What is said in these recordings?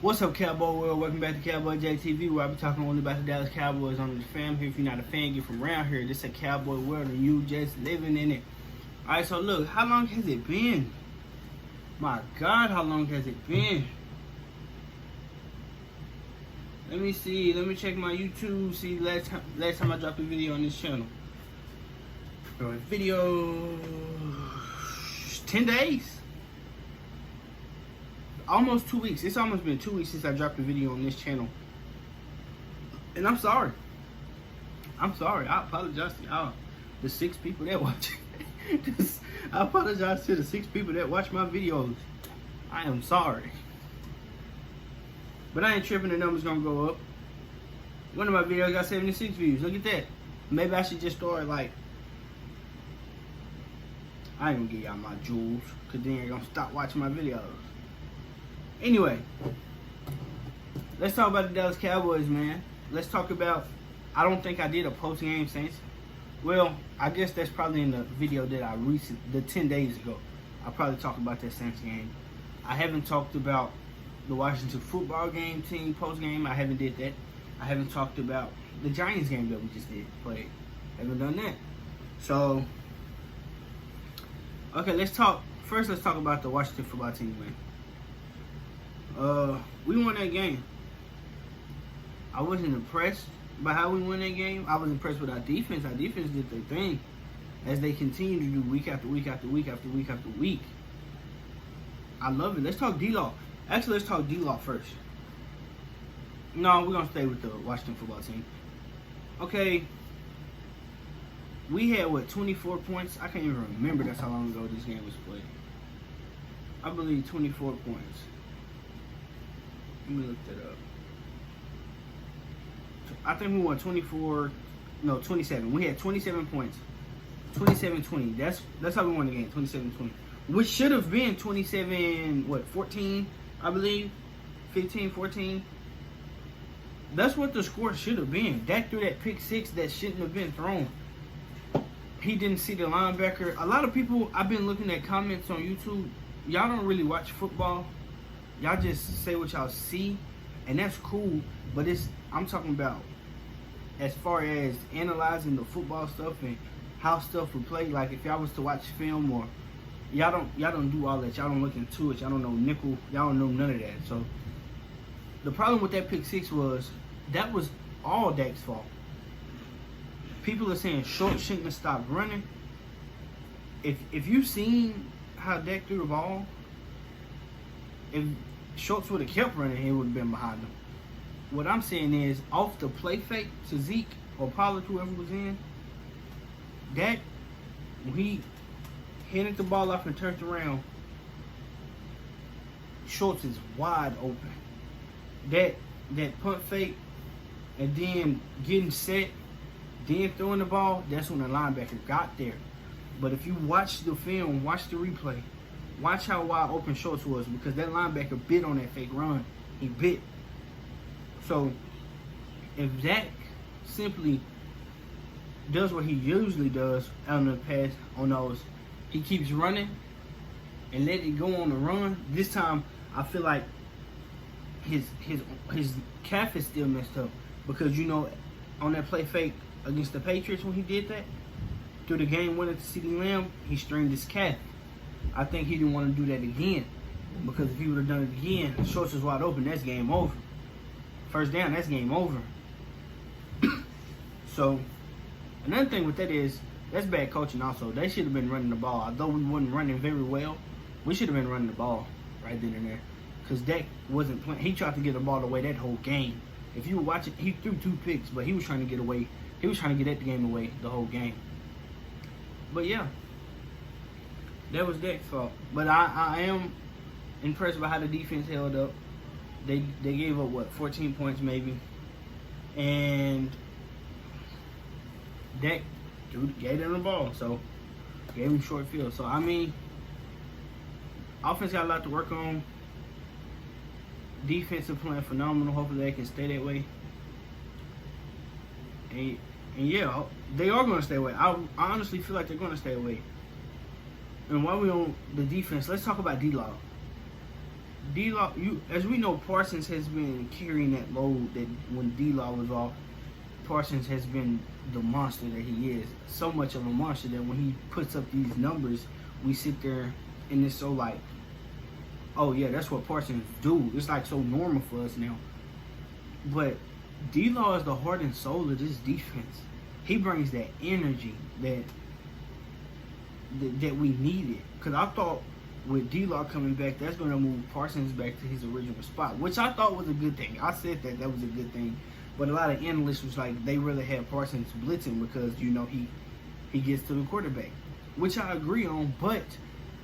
What's up, Cowboy World? Welcome back to Cowboy JTV, where I be talking only about the Dallas Cowboys on the fam here. If you're not a fan, get from around here. This is a Cowboy World, and you just living in it. Alright, so look, how long has it been? My God, how long has it been? Let me see. Let me check my YouTube. See, last time I dropped a video on this channel. Video 10 days. Almost 2 weeks. It's almost been 2 weeks since I dropped a video on this channel. And I'm sorry. I'm sorry. I apologize to y'all. The 6 people that watch. I apologize to the 6 people that watch my videos. I am sorry. But I ain't tripping, the number's gonna go up. One of my videos got 76 views. Look at that. Maybe I should just start like, I ain't gonna give y'all my jewels, cause then you're gonna stop watching my videos. Anyway, let's talk about the Dallas Cowboys, man. Let's talk about, I don't think I did a post-game Saints. Well, I guess that's probably in the video that I the 10 days ago. I probably talked about that Saints game. I haven't talked about the Washington football game team post-game. I haven't did that. I haven't talked about the Giants game that we just played. Haven't done that. So, okay, let's talk about the Washington football team, man. We won that game. I wasn't impressed by how we won that game. I was impressed with our defense. Our defense did their thing, as they continue to do week after week after week after week after week. I love it. Let's talk D-Law. Actually, let's talk D-Law first. No, we're going to stay with the Washington football team. Okay. We had, 24 points? I can't even remember. That's how long ago this game was played. I believe 24 points. Let me look that up. I think we won 27. We had 27 points. 27-20. That's how we won the game. 27-20. Which should have been 14, I believe. 15, 14. That's what the score should have been. Dak threw that pick 6 that shouldn't have been thrown. He didn't see the linebacker. A lot of people, I've been looking at comments on YouTube. Y'all don't really watch football. Y'all just say what y'all see, and that's cool. But I'm talking about as far as analyzing the football stuff and how stuff would play. Like if y'all was to watch film, or y'all don't do all that. Y'all don't look into it. Y'all don't know nickel. Y'all don't know none of that. So the problem with that pick 6 was that was all Dak's fault. People are saying Short shouldn't have stopped running. If you've seen how Dak threw the ball, if Schultz would have kept running, he would have been behind him. What I'm saying is, off the play fake to Zeke or Pollard, whoever was in, Dak, when he handed the ball off and turned around, Schultz is wide open. That punt fake and then getting set, then throwing the ball, that's when the linebacker got there. But if you watch the film, watch the replay, watch how wide open Schultz was, because that linebacker bit on that fake run. He bit. So, if Dak simply does what he usually does on the pass, on those, he keeps running and let it go on the run. This time, I feel like his calf is still messed up, because on that play fake against the Patriots when he did that, through the game winner to Ceedee Lamb, he strained his calf. I think he didn't want to do that again, because if he would have done it again, Schultz is wide open, that's game over. First down, that's game over. So, another thing with that is, that's bad coaching also. They should have been running the ball. Although we wasn't running very well, we should have been running the ball right then and there. Because Dak wasn't playing. He tried to get the ball away that whole game. If you were watching, he threw 2 picks, but he was trying to get away. He was trying to get that game away the whole game. But yeah, that was Dak's fault. But I am impressed by how the defense held up. They gave up 14 points maybe, and Dak gave them the ball, so gave him short field. So I mean, offense got a lot to work on. Defensive playing phenomenal. Hopefully they can stay that way. And yeah, they are going to stay away. I honestly feel like they're going to stay away. And while we're on the defense, let's talk about D-Law. D-Law, as we know, Parsons has been carrying that load that when D-Law was off, Parsons has been the monster that he is. So much of a monster that when he puts up these numbers, we sit there and it's so like, oh yeah, that's what Parsons do. It's like so normal for us now. But D-Law is the heart and soul of this defense. He brings that energy that we needed. Because I thought with D-Law coming back, that's going to move Parsons back to his original spot, which I thought was a good thing. I said that was a good thing. But a lot of analysts was like, they really had Parsons blitzing because, you know, he gets to the quarterback, which I agree on. But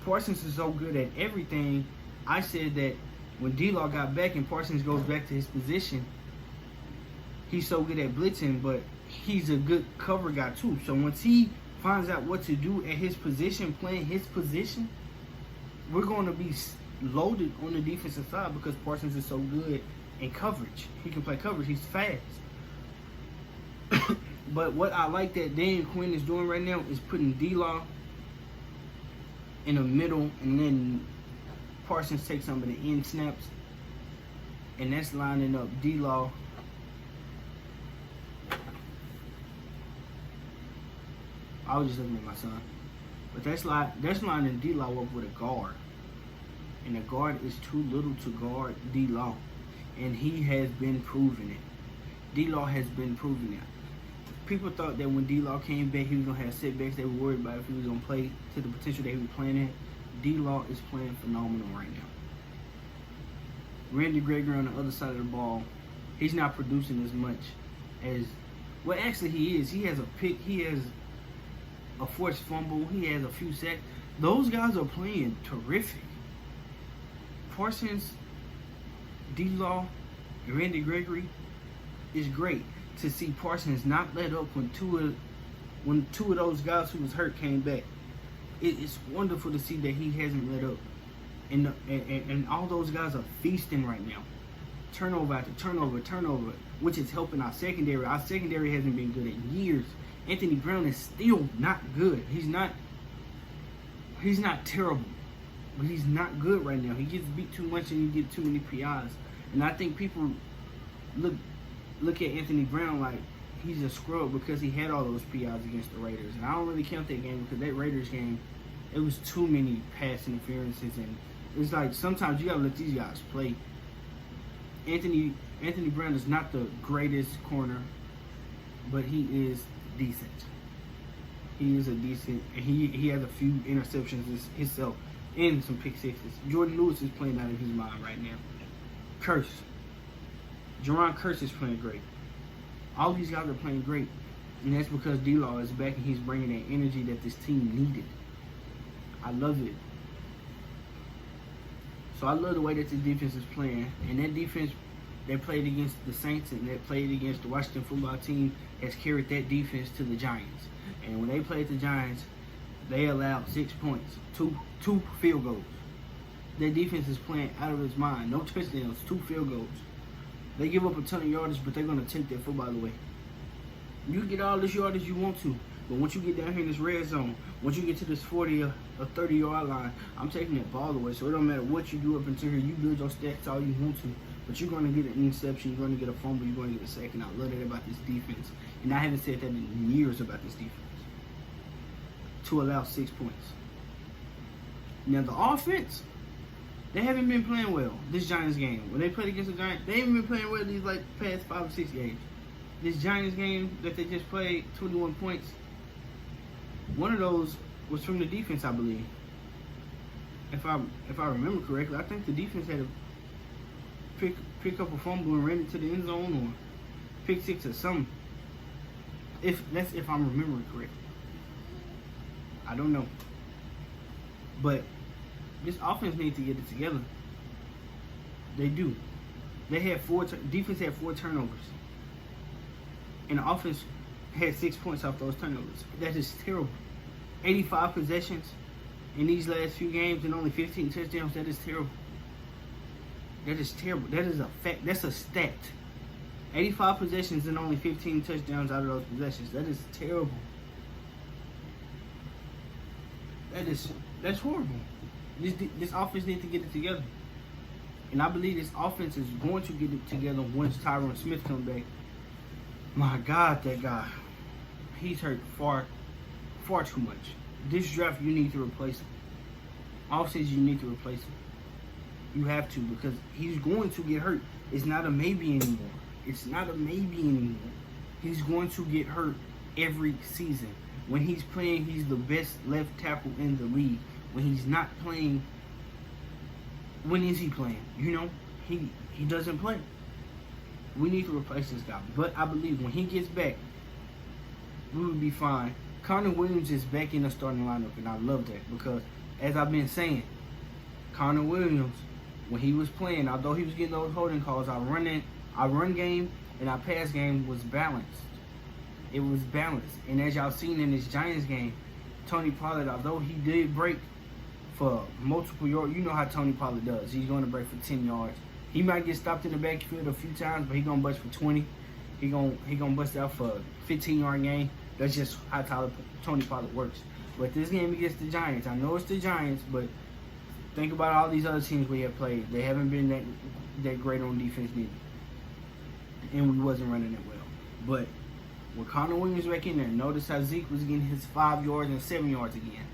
Parsons is so good at everything. I said that when D-Law got back and Parsons goes back to his position, he's so good at blitzing, but he's a good cover guy too. So once he finds out what to do at his position, playing his position, we're going to be loaded on the defensive side because Parsons is so good in coverage. He can play coverage. He's fast. But what I like that Dan Quinn is doing right now is putting D-Law in the middle, and then Parsons takes some of the end snaps, and that's lining up D-Law. I was just looking at my son. But that's lining D-Law up with a guard. And the guard is too little to guard D-Law. And he has been proving it. D-Law has been proving it. People thought that when D-Law came back, he was going to have setbacks. They were worried about if he was going to play to the potential that he was playing at. D-Law is playing phenomenal right now. Randy Gregory on the other side of the ball, he's not producing as much as... Well, actually, he is. He has a pick. He has a forced fumble. He has a few sacks. Those guys are playing terrific. Parsons, D-Law, and Randy Gregory is great. To see Parsons not let up when two of those guys who was hurt came back. It's wonderful to see that he hasn't let up. And all those guys are feasting right now. Turnover after turnover, which is helping our secondary. Our secondary hasn't been good in years. Anthony Brown is still not good. He's not terrible, but he's not good right now. He gets beat too much and he gets too many PIs. And I think people look at Anthony Brown like he's a scrub because he had all those PIs against the Raiders. And I don't really count that game because that Raiders game, it was too many pass interferences, and it's like sometimes you gotta let these guys play. Anthony Brown is not the greatest corner, but he is decent. He is a decent, and he has a few interceptions himself and some pick sixes. Jordan Lewis is playing out of his mind right now. Jerron Curse is playing great. All these guys are playing great, and that's because D-Law is back and he's bringing that energy that this team needed. I love it. So I love the way that this defense is playing, and that defense that played against the Saints and that played against the Washington football team has carried that defense to the Giants. And when they played the Giants, they allowed 6 points, two field goals. Their defense is playing out of its mind. No touchdowns, 2 field goals. They give up a ton of yardage, but they're going to take that football away. You can get all this yardage you want to, but once you get down here in this red zone, once you get to this 40 or 30-yard line, I'm taking that ball away. So it don't matter what you do up until here. You build your stats all you want to, but you're going to get an interception, you're going to get a fumble, you're going to get a sack, and I love that about this defense. And I haven't said that in years about this defense. To allow 6 points. Now the offense, they haven't been playing well this Giants game. When they played against the Giants, they haven't been playing well these past 5 or 6 games. This Giants game that they just played, 21 points, one of those was from the defense, I believe. If I remember correctly, I think the defense had to pick up a fumble and ran it to the end zone or pick 6 or something. If I'm remembering correctly. I don't know. But this offense needs to get it together. They do. They had defense had 4 turnovers. And the offense had 6 points off those turnovers. That is terrible. 85 possessions in these last few games and only 15 touchdowns. That is terrible. That is terrible. That is a fact. That's a stat. 85 possessions and only 15 touchdowns out of those possessions. That is terrible. That's horrible. This offense needs to get it together. And I believe this offense is going to get it together once Tyron Smith comes back. My God, that guy. He's hurt far too much. This draft, you need to replace him. Offseason, you need to replace him. You have to, because he's going to get hurt. It's not a maybe anymore. It's not a maybe anymore. He's going to get hurt every season. When he's playing, he's the best left tackle in the league. When he's not playing, when is he playing? You know, he doesn't play. We need to replace this guy. But I believe when he gets back, we will be fine. Connor Williams is back in the starting lineup, and I love that because, as I've been saying, Connor Williams, when he was playing, although he was getting those holding calls, our run game and our pass game was balanced. It was balanced. And as y'all seen in this Giants game, Tony Pollard, although he did break for multiple yards, you know how Tony Pollard does. He's going to break for 10 yards. He might get stopped in the backfield a few times, but he's going to bust for 20. He gonna bust out for a 15-yard game. That's just how Tony Pollard works. But this game against the Giants, I know it's the Giants, but think about all these other teams we have played. They haven't been that great on defense neither. And we wasn't running it well. But with Connor Williams back in there, notice how Zeke was getting his 5 yards and 7 yards again.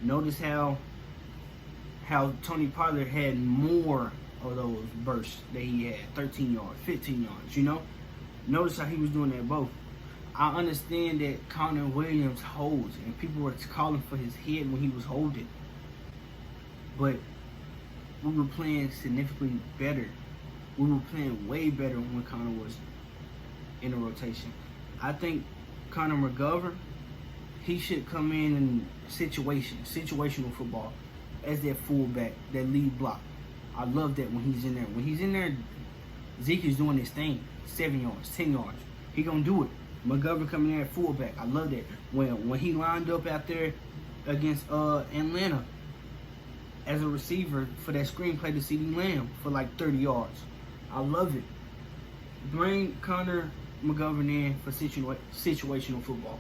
Notice how Tony Pollard had more of those bursts that he had, 13 yards, 15 yards, you know? Notice how he was doing that both. I understand that Connor Williams holds, and people were calling for his head when he was holding. But we were playing significantly better. We were playing way better when Connor was in a rotation. I think Connor McGovern, he should come in situational football, as that fullback, that lead block. I love that when he's in there. When he's in there, Zeke is doing his thing. 7 yards, 10 yards. He gonna do it. McGovern coming in at fullback. I love that. When he lined up out there against Atlanta as a receiver for that screenplay to Ceedee Lamb for like 30 yards. I love it. Bring Connor McGovern in for situational football.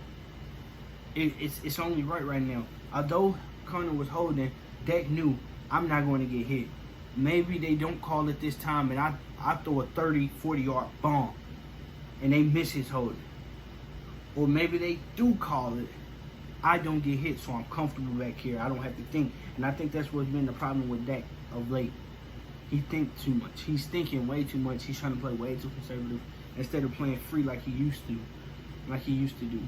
It's only right now. Although Connor was holding, Dak knew I'm not going to get hit. Maybe they don't call it this time and I throw a 30, 40-yard bomb and they miss his holding. Or maybe they do call it. I don't get hit, so I'm comfortable back here. I don't have to think. And I think that's what's been the problem with Dak of late. He thinks too much. He's thinking way too much. He's trying to play way too conservative instead of playing free like he used to do.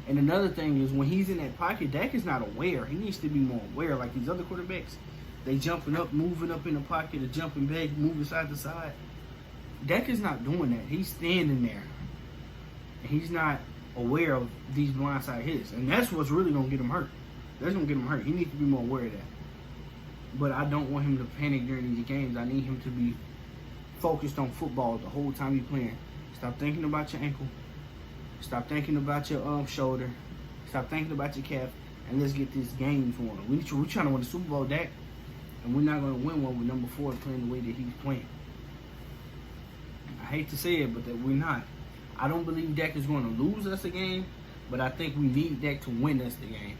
And another thing is when he's in that pocket, Dak is not aware. He needs to be more aware like these other quarterbacks. They jumping up, moving up in the pocket, or jumping back, moving side to side. Dak is not doing that. He's standing there. And he's not aware of these blindside hits. And that's what's really going to get him hurt. That's going to get him hurt. He needs to be more aware of that. But I don't want him to panic during these games. I need him to be focused on football the whole time he's playing. Stop thinking about your ankle. Stop thinking about your shoulder. Stop thinking about your calf. And let's get this game going. We're trying to win the Super Bowl, Dak. And we're not going to win one with number 4 playing the way that he's playing. I hate to say it, but that we're not. I don't believe Dak is going to lose us a game, but I think we need Dak to win us the games.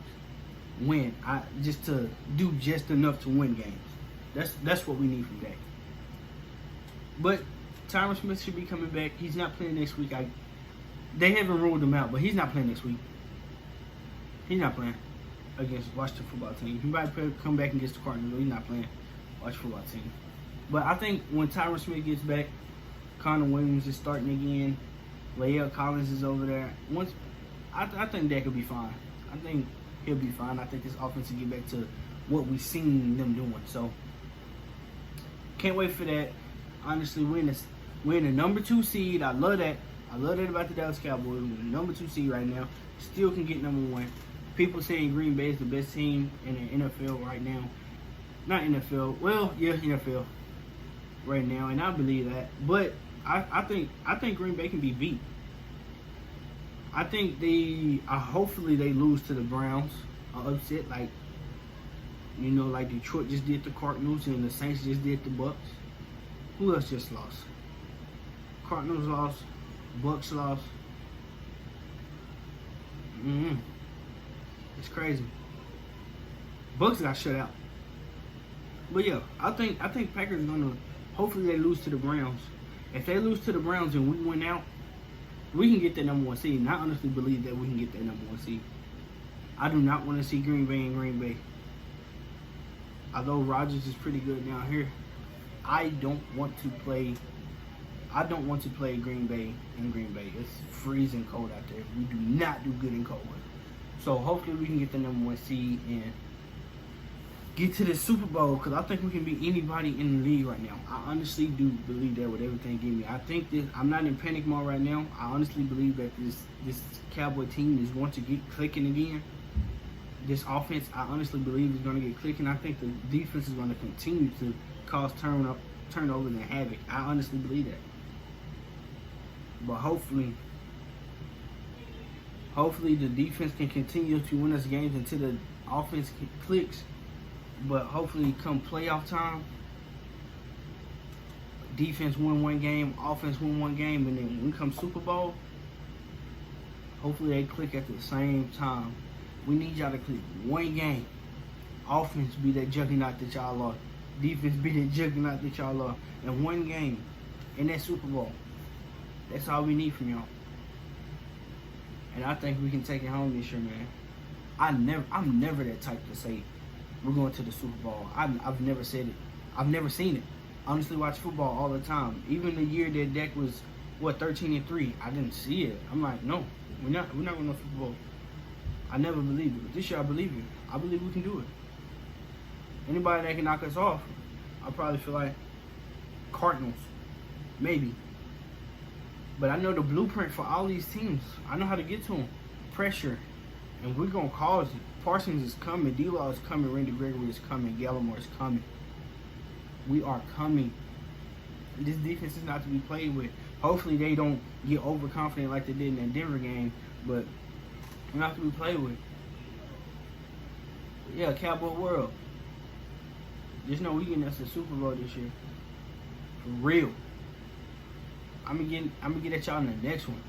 Just to do just enough to win games. That's what we need from Dak. But Tyron Smith should be coming back. He's not playing next week. They haven't ruled him out, but he's not playing next week. He's not playing against Washington football team. He might come back against the Cardinals, but he's not playing Washington football team. But I think when Tyron Smith gets back, Connor Williams is starting again. Lael Collins is over there. I think Dak will be fine. I think he'll be fine. I think this offense will get back to what we've seen them doing. So can't wait for that. Honestly, we're in the number 2 seed. I love that. I love that about the Dallas Cowboys. We're the number 2 seed right now. Still can get number 1. People saying Green Bay is the best team in the NFL right now. Not NFL. Well, yeah, NFL right now, and I believe that. But I think Green Bay can be beat. I think hopefully they lose to the Browns, upset like Detroit just did the Cardinals and the Saints just did the Bucks. Who else just lost? Cardinals lost, Bucks lost. It's crazy. Bucks got shut out. But yeah, I think Packers are gonna. Hopefully they lose to the Browns. If they lose to the Browns and we win out, we can get that number one seed. And I honestly believe that we can get that number one seed. I do not want to see Green Bay and Green Bay. Although Rodgers is pretty good down here, I don't want to play Green Bay in Green Bay. It's freezing cold out there. We do not do good in cold weather. So hopefully we can get the number one seed and get to the Super Bowl, because I think we can beat anybody in the league right now. I honestly do believe that with everything in me. I think that I'm not in panic mode right now. I honestly believe that this Cowboy team is going to get clicking again. This offense, I honestly believe, is going to get clicking. I think the defense is going to continue to cause turnovers and havoc. I honestly believe that. But hopefully the defense can continue to win us games until the offense clicks. But hopefully come playoff time, defense win one game, offense win one game, and then when it comes Super Bowl, hopefully they click at the same time. We need y'all to click one game. Offense be that juggernaut that y'all are. Defense be that juggernaut that y'all are. And one game in that Super Bowl. That's all we need from y'all. And I think we can take it home this year, man. I'm never that type to say we're going to the Super Bowl. I've never said it. I've never seen it. I honestly watch football all the time. Even the year that Dak was 13-3, I didn't see it. I'm like, no, we're not going to the Super Bowl. I never believed it. But this year I believe it. I believe we can do it. Anybody that can knock us off, I probably feel like Cardinals, maybe. But I know the blueprint for all these teams. I know how to get to them. Pressure. And we're going to cause it. Parsons is coming. D-Law is coming. Randy Gregory is coming. Gallimore is coming. We are coming. This defense is not to be played with. Hopefully they don't get overconfident like they did in that Denver game. But we're not to be played with. But yeah, Cowboy World. Just know we getting us a Super Bowl this year. For real. I'm gonna get at y'all in the next one.